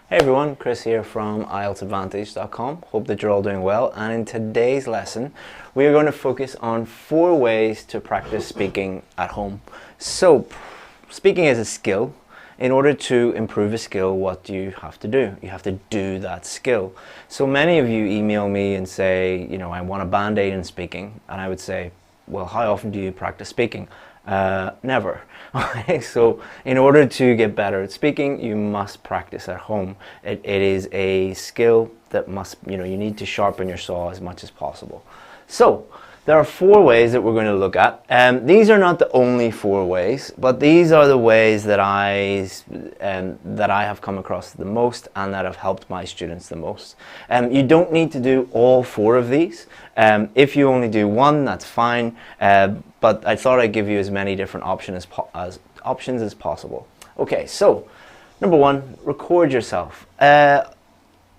Hey everyone, Chris here from IELTSadvantage.com. Hope that you're all doing well, and in today's lesson we are going to focus on 4 ways to practice speaking at home. So, speaking is a skill. In order to improve a skill, what do you have to do? You have to do that skill. So many of you email me and say, I want a band-aid in speaking, and I would say, well, how often do you practice speaking? Never. Okay, so in order to get better at speaking, you must practice at home. It is a skill that you need to sharpen your saw as much as possible. So there are 4 ways that we're going to look at. These are not the only 4 ways, but these are the ways that I have come across the most and that have helped my students the most. You don't need to do all 4 of these. If you only do 1, that's fine. But I thought I'd give you as many different options as possible. Okay, so number 1, record yourself.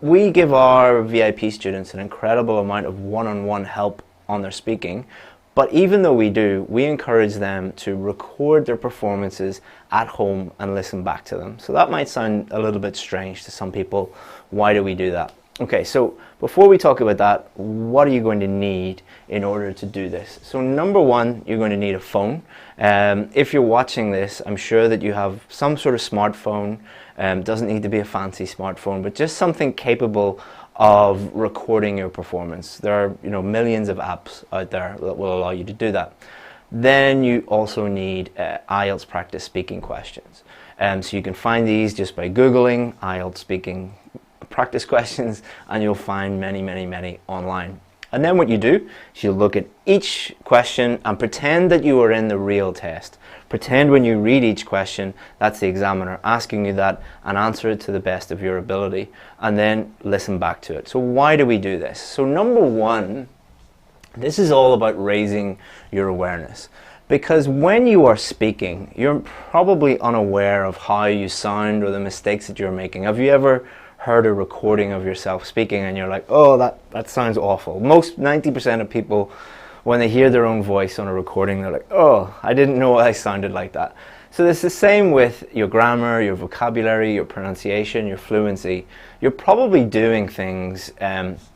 We give our VIP students an incredible amount of one-on-one help on their speaking, but even though we do, we encourage them to record their performances at home and listen back to them. So that might sound a little bit strange to some people. Why do we do that? Okay, so before we talk about that, what are you going to need in order to do this? So number 1, you're going to need a phone. If you're watching this, I'm sure that you have some sort of smartphone. Doesn't need to be a fancy smartphone, but just something capable of recording your performance. There are millions of apps out there that will allow you to do that. Then you also need IELTS practice speaking questions. So you can find these just by Googling IELTS speaking practice questions, and you'll find many online. And then what you do is you look at each question and pretend that you are in the real test. Pretend when you read each question, that's the examiner asking you that, and answer it to the best of your ability, and then listen back to it. So why do we do this? So number 1, this is all about raising your awareness. Because when you are speaking, you're probably unaware of how you sound or the mistakes that you're making. Have you ever heard a recording of yourself speaking and you're like, oh, that sounds awful? 90% of people, when they hear their own voice on a recording, they're like, oh, I didn't know I sounded like that. So it's the same with your grammar, your vocabulary, your pronunciation, your fluency. You're probably doing things,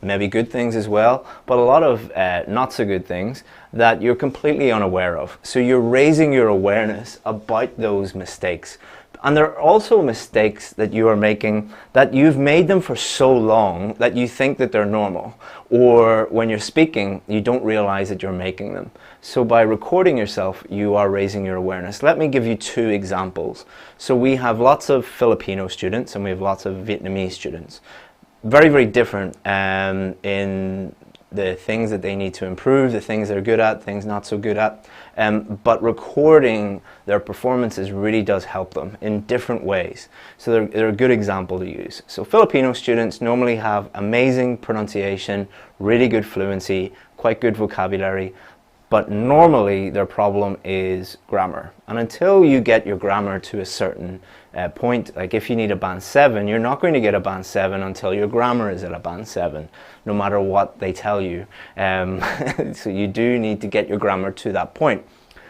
maybe good things as well, but a lot of not so good things that you're completely unaware of. So you're raising your awareness about those mistakes. And there are also mistakes that you are making that you've made them for so long that you think that they're normal. Or when you're speaking, you don't realize that you're making them. So by recording yourself, you are raising your awareness. Let me give you 2 examples. So we have lots of Filipino students and we have lots of Vietnamese students. Very different in the things that they need to improve, the things they're good at, things not so good at. But recording their performances really does help them in different ways. So they're a good example to use. So Filipino students normally have amazing pronunciation, really good fluency, quite good vocabulary, but normally their problem is grammar. And until you get your grammar to a certain point, like if you need a band 7, you're not going to get a band 7 until your grammar is at a band 7, no matter what they tell you. So you do need to get your grammar to that point.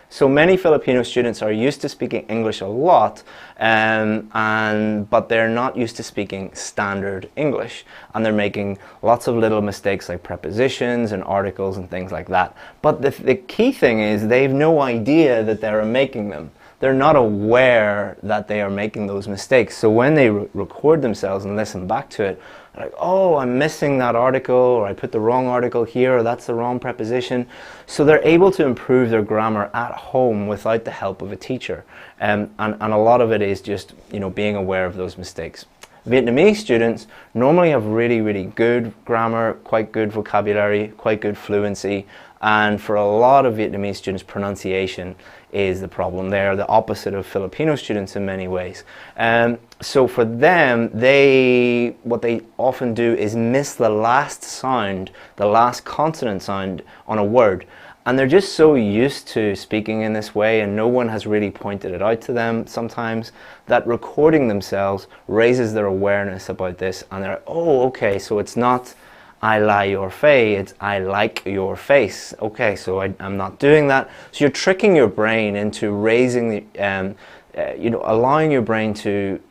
So many Filipino students are used to speaking English a lot, but they're not used to speaking standard English, and they're making lots of little mistakes like prepositions and articles and things like that. But the key thing is they've no idea that they're making them. They're not aware that they are making those mistakes. So when they record themselves and listen back to it, they're like, oh, I'm missing that article, or I put the wrong article here, or that's the wrong preposition. So they're able to improve their grammar at home without the help of a teacher. And a lot of it is just being aware of those mistakes. Vietnamese students normally have really good grammar, quite good vocabulary, quite good fluency, and for a lot of Vietnamese students, pronunciation is the problem. They are the opposite of Filipino students in many ways. So for them, what they often do is miss the last sound, the last consonant sound on a word. And they're just so used to speaking in this way, and no one has really pointed it out to them sometimes, that recording themselves raises their awareness about this, and they're like, oh, okay, so it's not I lie your face, it's I like your face. Okay, so I'm not doing that. So you're tricking your brain into raising the, allowing your brain to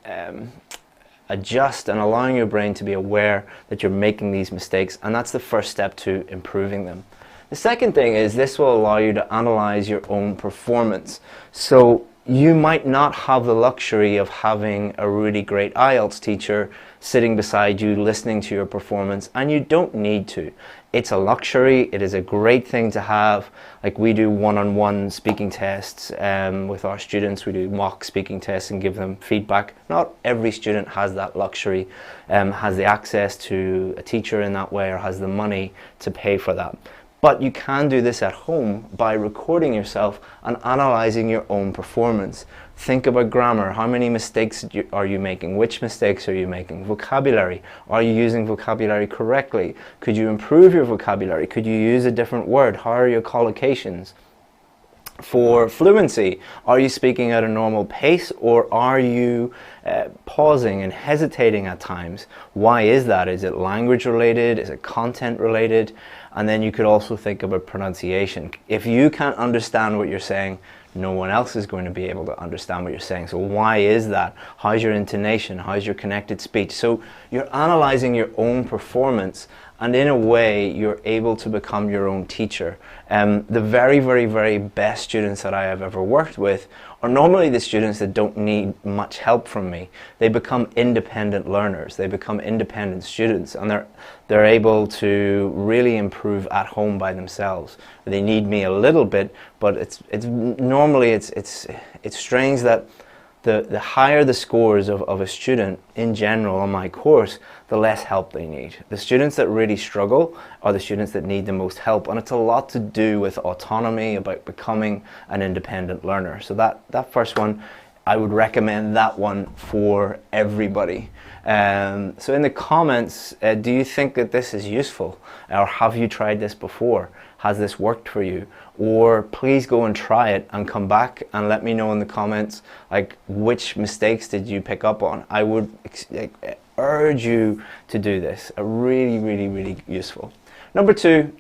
adjust and allowing your brain to be aware that you're making these mistakes, and that's the first step to improving them. The second thing is this will allow you to analyze your own performance. So you might not have the luxury of having a really great IELTS teacher sitting beside you listening to your performance, and you don't need to. It's a luxury. It is a great thing to have. Like, we do one-on-one speaking tests with our students. We do mock speaking tests and give them feedback. Not every student has that luxury, has the access to a teacher in that way, or has the money to pay for that. But you can do this at home by recording yourself and analyzing your own performance. Think about grammar. How many mistakes are you making? Which mistakes are you making? Vocabulary. Are you using vocabulary correctly? Could you improve your vocabulary? Could you use a different word? How are your collocations? For fluency, are you speaking at a normal pace, or are you pausing and hesitating at times? Why is that? Is it language related? Is it content related? And then you could also think about pronunciation. If you can't understand what you're saying, no one else is going to be able to understand what you're saying. So why is that? How's your intonation? How's your connected speech? So you're analyzing your own performance, and in a way you're able to become your own teacher. The very, very, very best students that I have ever worked with are normally the students that don't need much help from me. They become independent learners. They become independent students, and they're able to really improve at home by themselves. They need me a little bit, but it's strange that the higher the scores of a student in general on my course, the less help they need. The students that really struggle are the students that need the most help, and it's a lot to do with autonomy, about becoming an independent learner. So that first one, I would recommend that one for everybody. So in the comments, do you think that this is useful? Or have you tried this before? Has this worked for you? Or please go and try it and come back and let me know in the comments, like, which mistakes did you pick up on? I would urge you to do this. Really, really, really useful. Number two,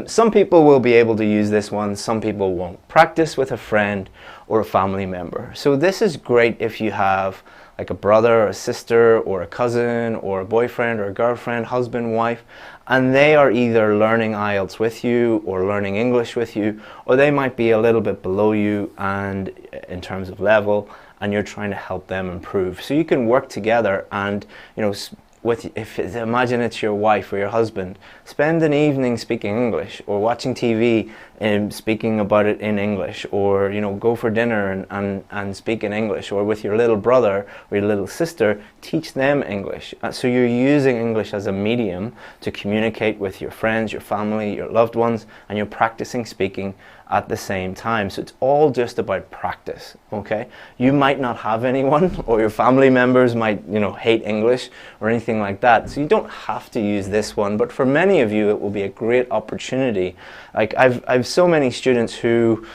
some people will be able to use this one, some people won't. Practice with a friend or a family member. So this is great if you have like a brother or a sister or a cousin or a boyfriend or a girlfriend, husband, wife, and they are either learning IELTS with you or learning English with you, or they might be a little bit below you and in terms of level, and you're trying to help them improve. So you can work together and, you know, imagine it's your wife or your husband, spend an evening speaking English, or watching TV and speaking about it in English, or, you know, go for dinner and speak in English, or with your little brother or your little sister, teach them English. So you're using English as a medium to communicate with your friends, your family, your loved ones, and you're practicing speaking at the same time. So it's all just about practice, okay? You might not have anyone, or your family members might, you know, hate English or anything like that. So you don't have to use this one, but for many of you it will be a great opportunity. Like I've so many students who,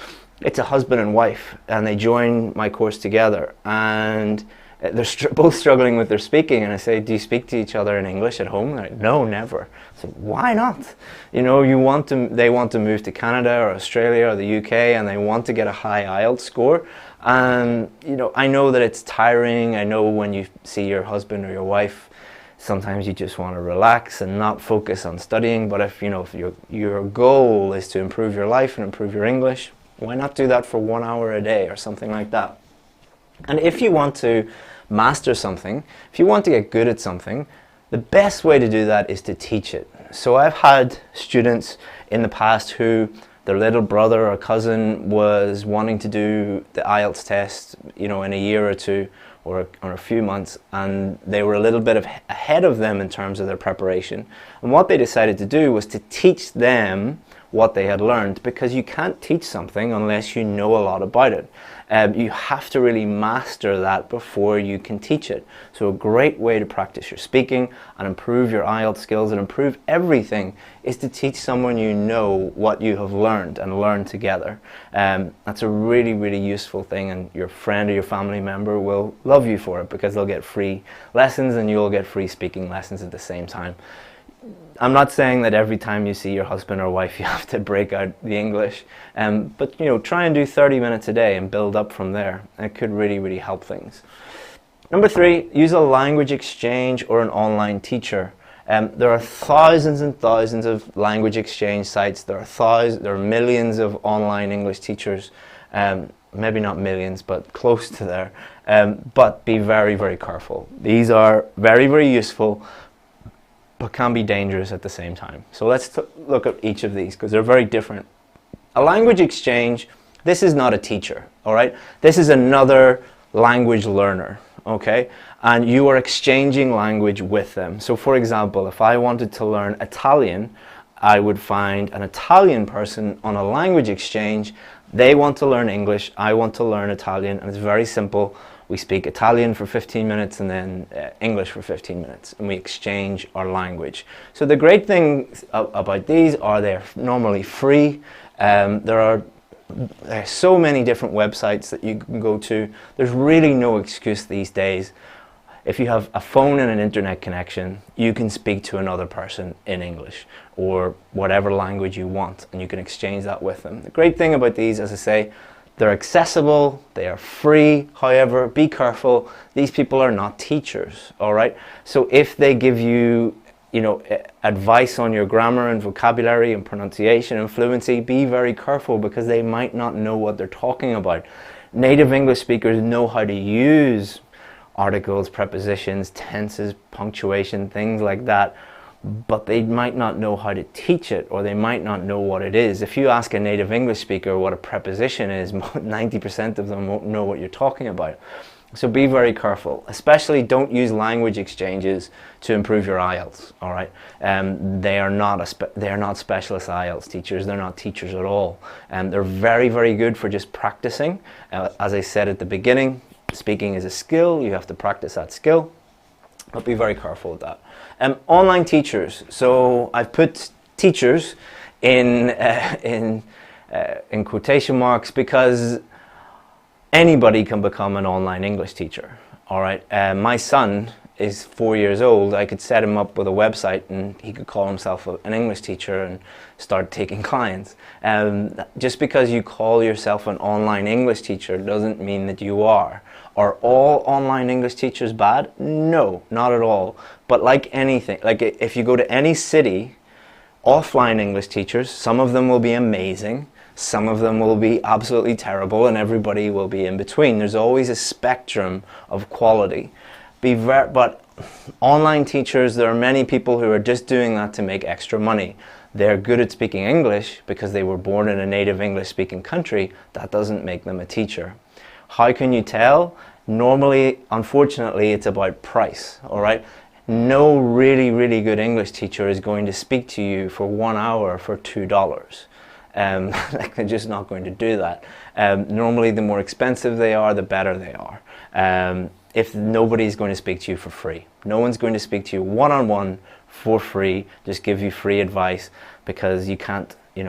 it's a husband and wife, and they join my course together, and they're both struggling with their speaking, and I say, do you speak to each other in English at home? They're like, no, never. So why not? You know, they want to move to Canada or Australia or the UK, and they want to get a high IELTS score. And, you know, I know that it's tiring. I know when you see your husband or your wife, sometimes you just want to relax and not focus on studying. But if, you know, if your goal is to improve your life and improve your English, why not do that for 1 hour a day or something like that? And if you want to master something, if you want to get good at something, the best way to do that is to teach it. So I've had students in the past who their little brother or cousin was wanting to do the IELTS test, you know, in a year or two or a few months, and they were a little bit ahead of them in terms of their preparation. And what they decided to do was to teach them what they had learned, because you can't teach something unless you know a lot about it. You have to really master that before you can teach it. So a great way to practice your speaking and improve your IELTS skills and improve everything is to teach someone you know what you have learned and learn together. That's a really, really useful thing, and your friend or your family member will love you for it, because they'll get free lessons and you'll get free speaking lessons at the same time. I'm not saying that every time you see your husband or wife you have to break out the English, but, you know, try and do 30 minutes a day and build up from there. It could really, really help things. Number 3, use a language exchange or an online teacher. There are thousands and thousands of language exchange sites. There are millions of online English teachers. Maybe not millions, but close to there. But be very, very careful. These are very, very useful, but can be dangerous at the same time. So let's look at each of these, because they're very different. A language exchange, this is not a teacher, all right? This is another language learner, okay? And you are exchanging language with them. So for example, if I wanted to learn Italian, I would find an Italian person on a language exchange. They want to learn English, I want to learn Italian, and it's very simple. We speak Italian for 15 minutes and then English for 15 minutes, and we exchange our language. So the great thing about these are they're normally free. There are so many different websites that you can go to. There's really no excuse these days. If you have a phone and an internet connection, you can speak to another person in English or whatever language you want, and you can exchange that with them. The great thing about these, as I say, they're accessible, they are free. However, be careful, these people are not teachers, all right? So if they give you, advice on your grammar and vocabulary and pronunciation and fluency, be very careful, because they might not know what they're talking about. Native English speakers know how to use articles, prepositions, tenses, punctuation, things like that, but they might not know how to teach it, or they might not know what it is. If you ask a native English speaker what a preposition is, 90% of them won't know what you're talking about. So be very careful. Especially don't use language exchanges to improve your IELTS, all right? They are not specialist IELTS teachers. They're not teachers at all. They're very, very good for just practicing. As I said at the beginning, speaking is a skill. You have to practice that skill, but be very careful with that. Online teachers. So I've put teachers in quotation marks, because anybody can become an online English teacher, all right? My son is 4 years old. I could set him up with a website and he could call himself an English teacher and start taking clients. Just because you call yourself an online English teacher doesn't mean that you are. Are all online English teachers bad? No, not at all. But like anything, like if you go to any city, offline English teachers, some of them will be amazing, some of them will be absolutely terrible, and everybody will be in between. There's always a spectrum of quality. But online teachers, there are many people who are just doing that to make extra money. They're good at speaking English because they were born in a native English speaking country. That doesn't make them a teacher. How can you tell? Normally, unfortunately, it's about price, all right? No really, really good English teacher is going to speak to you for 1 hour for $2. Like, they're just not going to do that. Normally, the more expensive they are, the better they are. If nobody's going to speak to you for free. No one's going to speak to you one-on-one for free, just give you free advice, because you can't, you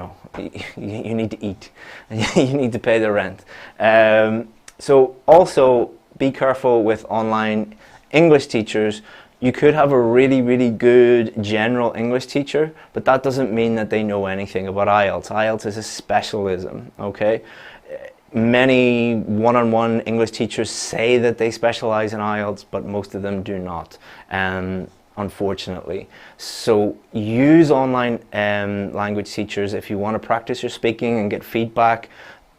need to eat. You need to pay the rent. So also be careful with online English teachers. You could have a really, really good general English teacher, but that doesn't mean that they know anything about IELTS. IELTS is a specialism, okay? Many one-on-one English teachers say that they specialize in IELTS, but most of them do not, unfortunately. So use online language teachers if you want to practice your speaking and get feedback,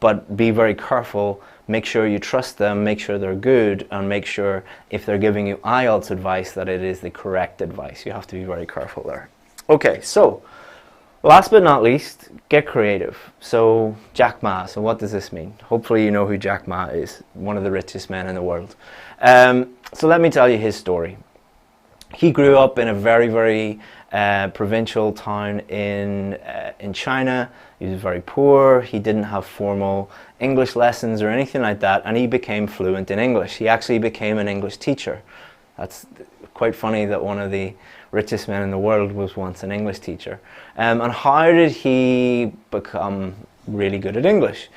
but be very careful. Make sure you trust them, make sure they're good, and make sure if they're giving you IELTS advice that it is the correct advice. You have to be very careful there. Okay, so last but not least, get creative. So Jack Ma, so what does this mean? Hopefully you know who Jack Ma is, one of the richest men in the world. So let me tell you his story. He grew up in a very, very provincial town in China. He was very poor. He didn't have formal English lessons or anything like that, and he became fluent in English. He actually became an English teacher. That's quite funny that one of the richest men in the world was once an English teacher. And how did he become really good at English?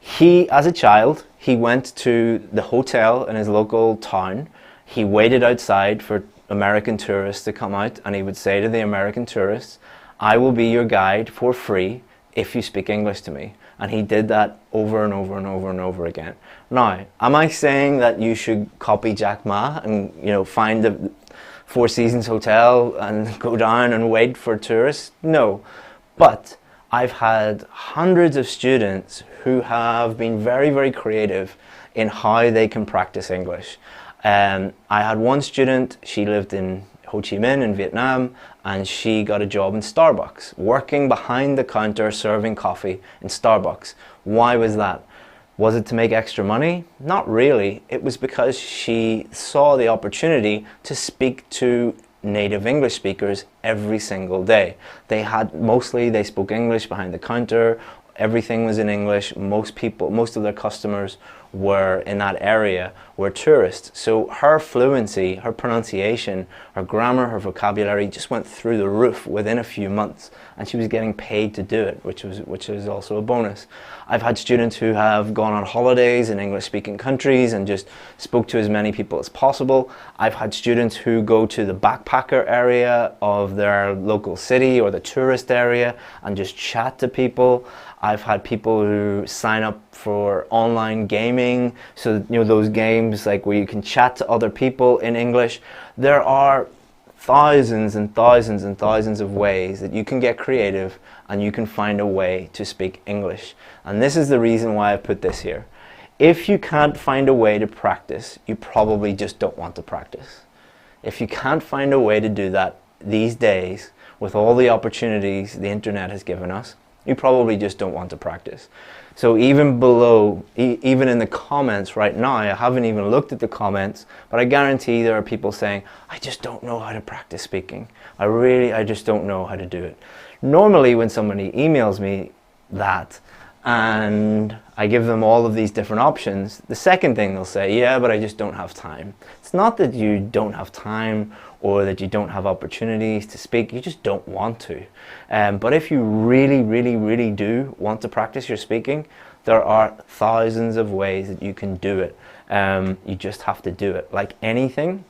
He, as a child, he went to the hotel in his local town. He waited outside for American tourists to come out, and he would say to the American tourists, "I will be your guide for free if you speak English to me." And he did that over and over and over and over again. Now, am I saying that you should copy Jack Ma and, you know, find the Four Seasons Hotel and go down and wait for tourists? No. But I've had hundreds of students who have been very, very creative in how they can practice English. I had one student, she lived in Ho Chi Minh in Vietnam, and she got a job in Starbucks, working behind the counter serving coffee in Starbucks. Why was that? Was it to make extra money? Not really. It was because she saw the opportunity to speak to native English speakers every single day. They spoke English behind the counter. Everything was in English. Most of their customers were in that area were tourists. So her fluency, her pronunciation, her grammar, her vocabulary just went through the roof within a few months, and she was getting paid to do it, which was also a bonus. I've had students who have gone on holidays in English-speaking countries and just spoke to as many people as possible. I've had students who go to the backpacker area of their local city or the tourist area and just chat to people. I've had people who sign up for online gaming, so you know, those games like where you can chat to other people in English. There are thousands and thousands and thousands of ways that you can get creative and you can find a way to speak English. And this is the reason why I put this here. If you can't find a way to practice, you probably just don't want to practice. If you can't find a way to do that these days, with all the opportunities the internet has given us, you probably just don't want to practice. So even below, even in the comments right now, I haven't even looked at the comments, but I guarantee there are people saying, I just don't know how to practice speaking. I just don't know how to do it. Normally when somebody emails me that and I give them all of these different options, the second thing they'll say, yeah, but I just don't have time. It's not that you don't have time or that you don't have opportunities to speak, you just don't want to. But if you really, really, really do want to practice your speaking, there are thousands of ways that you can do it. You just have to do it. Like anything,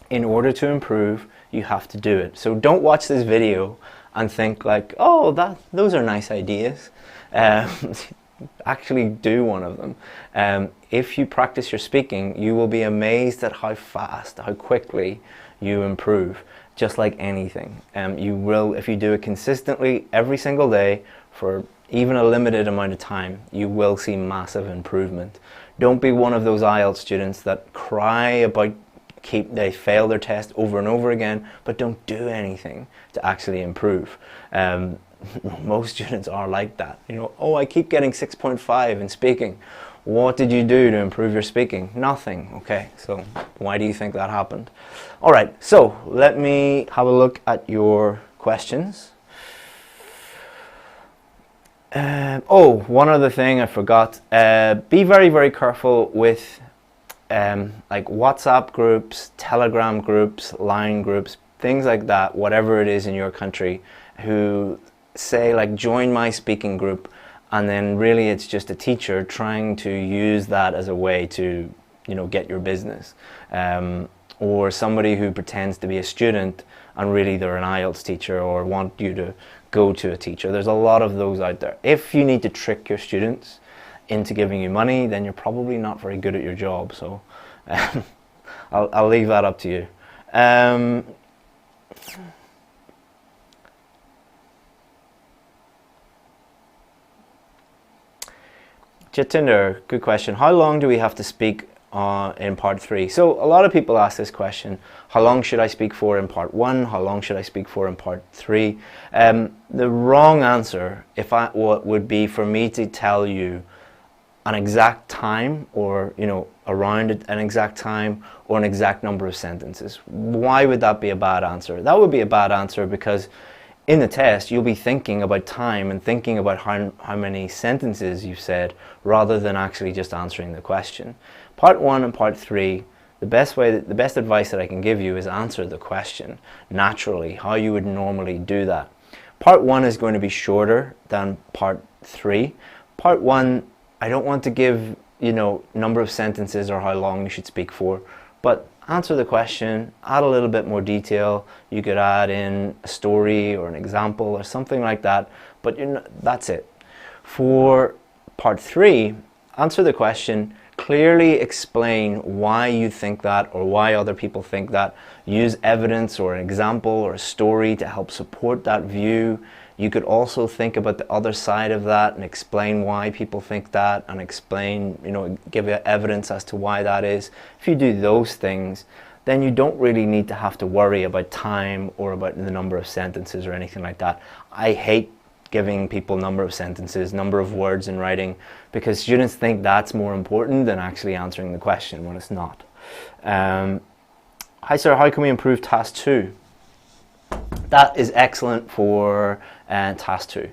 in order to improve, you have to do it. So don't watch this video and think like, oh, those are nice ideas. Actually do one of them. If you practice your speaking, you will be amazed at how fast, how quickly you improve, just like anything. You will, if you do it consistently every single day for even a limited amount of time, you will see massive improvement. Don't be one of those IELTS students that cry about they fail their test over and over again, but don't do anything to actually improve. Most students are like that. You know, oh, I keep getting 6.5 in speaking. What did you do to improve your speaking? Nothing. Okay, so why do you think that happened? All right, so let me have a look at your questions. Oh, one other thing I forgot. Be very, very careful with like WhatsApp groups, Telegram groups, Line groups, things like that, whatever it is in your country, who say like join my speaking group, and then really it's just a teacher trying to use that as a way to, you know, get your business, or somebody who pretends to be a student and really they're an IELTS teacher or want you to go to a teacher. There's a lot of those out there. If you need to trick your students into giving you money, then you're probably not very good at your job, so I'll leave that up to you. Jatinder, good question. How long do we have to speak in part 3? So a lot of people ask this question, how long should I speak for in part 1? How long should I speak for in part 3? The wrong answer would be for me to tell you an exact time, or you know, around an exact time or an exact number of sentences. Why would that be a bad answer? That would be a bad answer because in the test you'll be thinking about time and thinking about how many sentences you've said rather than actually just answering the question. Part 1 and part 3, the best advice that I can give you is answer the question naturally, how you would normally do that. Part 1 is going to be shorter than part 3. Part 1, I don't want to give, you know, number of sentences or how long you should speak for, but answer the question, add a little bit more detail. You could add in a story or an example or something like that, but that's it. For part 3, answer the question, clearly explain why you think that or why other people think that. Use evidence or an example or a story to help support that view. You could also think about the other side of that and explain why people think that, and explain, give you evidence as to why that is. If you do those things, then you don't really need to have to worry about time or about the number of sentences or anything like that. I hate giving people number of sentences, number of words in writing, because students think that's more important than actually answering the question when it's not. Hi sir, how can we improve task 2? That is excellent for task 2.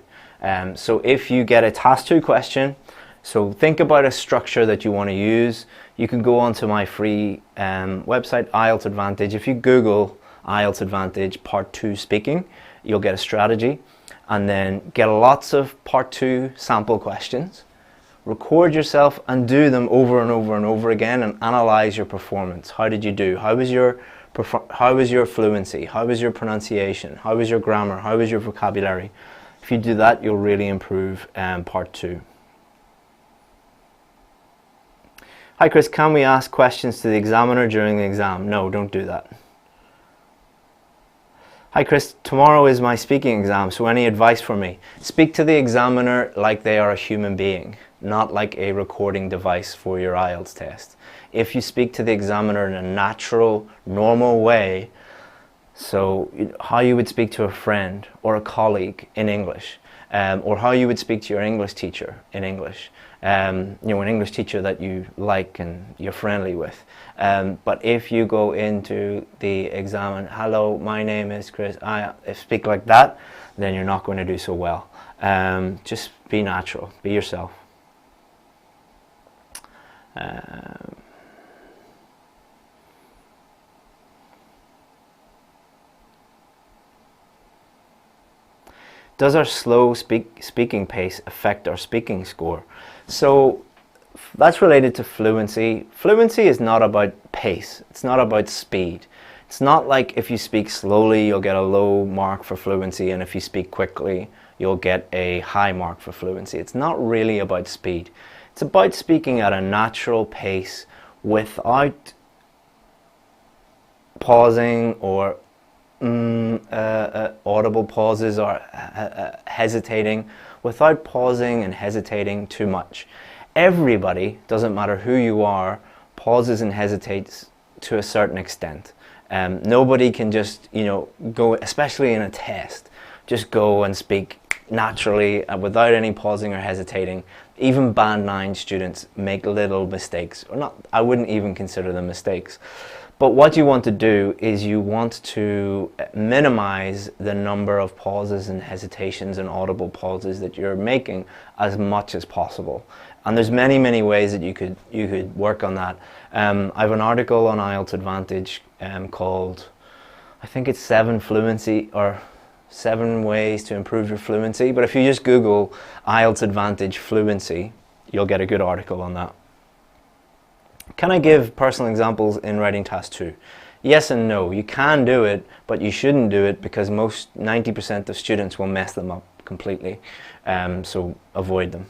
So if you get a task 2 question, so think about a structure that you want to use. You can go onto my free website, IELTS Advantage. If you Google IELTS Advantage Part 2 Speaking, you'll get a strategy, and then get lots of Part 2 sample questions. Record yourself and do them over and over and over again, and analyze your performance. How did you do? How was your fluency? How was your pronunciation? How was your grammar? How was your vocabulary? If you do that, you'll really improve part 2. Hi Chris, can we ask questions to the examiner during the exam? No, don't do that. Hi Chris, tomorrow is my speaking exam, so any advice for me? Speak to the examiner like they are a human being, not like a recording device for your IELTS test. If you speak to the examiner in a natural, normal way, so how you would speak to a friend or a colleague in English, or how you would speak to your English teacher in English, an English teacher that you like and you're friendly with. But if you go into the exam and, hello, my name is Chris, I speak like that, then you're not going to do so well. Just be natural, be yourself. Does our slow speaking pace affect our speaking score? So that's related to fluency. Fluency is not about pace. It's not about speed. It's not like if you speak slowly, you'll get a low mark for fluency, and if you speak quickly, you'll get a high mark for fluency. It's not really about speed. It's about speaking at a natural pace without pausing or audible pauses or hesitating, without pausing and hesitating too much. Everybody, doesn't matter who you are, pauses and hesitates to a certain extent. Nobody can just, go, especially in a test, just go and speak naturally without any pausing or hesitating. Even Band 9 students make little mistakes, or not, I wouldn't even consider them mistakes. But what you want to do is you want to minimize the number of pauses and hesitations and audible pauses that you're making as much as possible. And there's many, many ways that you could work on that. I have an article on IELTS Advantage called, I think it's 7 ways to improve your fluency. But if you just Google IELTS Advantage fluency, you'll get a good article on that. Can I give personal examples in writing task 2? Yes and no. You can do it, but you shouldn't do it because 90% of students will mess them up completely. So avoid them.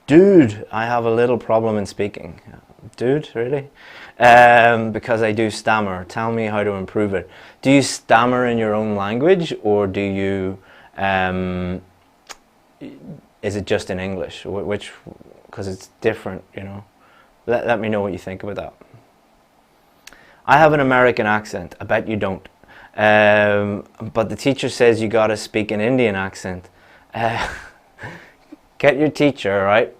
Dude, I have a little problem in speaking. Dude, really? Because I do stammer. Tell me how to improve it. Do you stammer in your own language, or do you, is it just in English? Which, because it's different, Let me know what you think about that. I have an American accent. I bet you don't. But the teacher says you gotta speak an Indian accent. Get your teacher, right?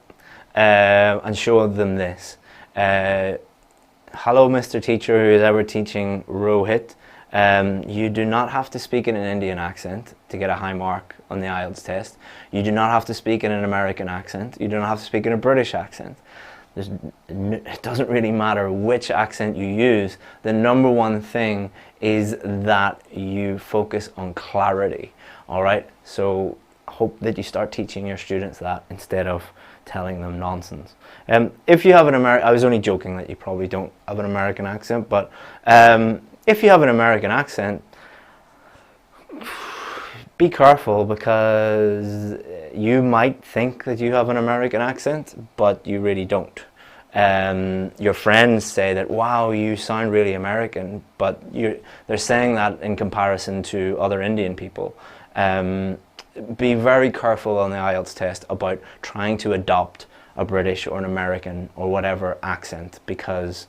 And show them this. Hello, Mr. Teacher who is ever teaching Rohit. You do not have to speak in an Indian accent to get a high mark on the IELTS test. You do not have to speak in an American accent. You do not have to speak in a British accent. It doesn't really matter which accent you use. The number one thing is that you focus on clarity. All right? So I hope that you start teaching your students that instead of telling them nonsense. If you have an I was only joking that you probably don't have an American accent, but if you have an American accent, be careful, because you might think that you have an American accent, but you really don't. Your friends say that, wow, you sound really American, but they're saying that in comparison to other Indian people. Be very careful on the IELTS test about trying to adopt a British or an American or whatever accent, because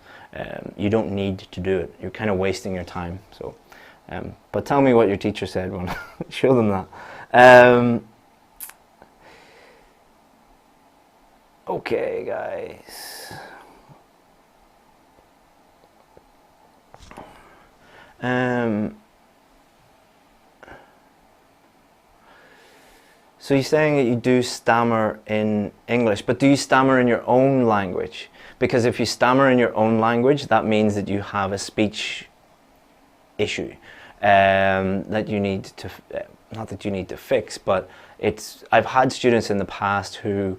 you don't need to do it. You're kind of wasting your time. So, but tell me what your teacher said when show them that. Okay, guys. So you're saying that you do stammer in English, but do you stammer in your own language? Because if you stammer in your own language, that means that you have a speech issue that you need to, not that you need to fix, but I've had students in the past who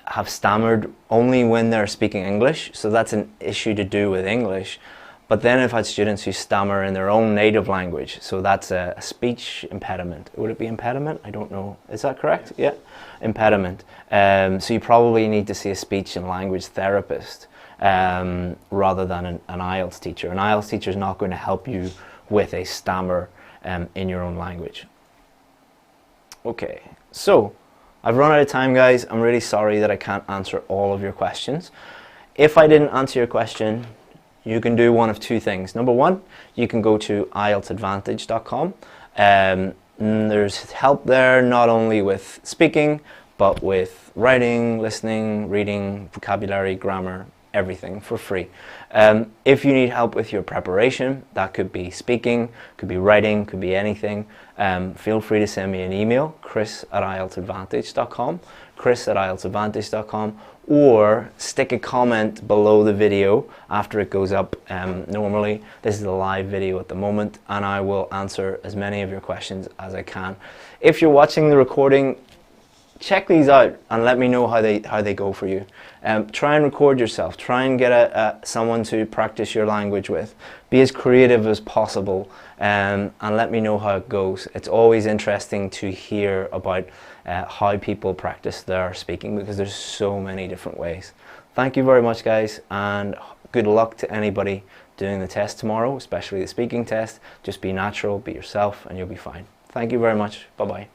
have stammered only when they're speaking English, so that's an issue to do with English. But then I've had students who stammer in their own native language, so that's a speech impediment. Would it be impediment? I don't know. Is that correct? Yeah, impediment. So you probably need to see a speech and language therapist rather than an IELTS teacher. An IELTS teacher is not going to help you with a stammer in your own language. Okay, so I've run out of time, guys. I'm really sorry that I can't answer all of your questions. If I didn't answer your question, you can do one of two things. Number one, you can go to IELTSadvantage.com. There's help there, not only with speaking, but with writing, listening, reading, vocabulary, grammar, everything for free. If you need help with your preparation, that could be speaking, could be writing, could be anything, feel free to send me an email, chris@IELTSadvantage.com, chris@IELTSadvantage.com, or stick a comment below the video after it goes up. Normally, this is a live video at the moment, and I will answer as many of your questions as I can. If you're watching the recording, check these out and let me know how they go for you. Try and record yourself. Try and get someone to practice your language with. Be as creative as possible, and let me know how it goes. It's always interesting to hear about how people practice their speaking, because there's so many different ways. Thank you very much, guys, and good luck to anybody doing the test tomorrow, especially the speaking test. Just be natural, be yourself, and you'll be fine. Thank you very much. Bye-bye.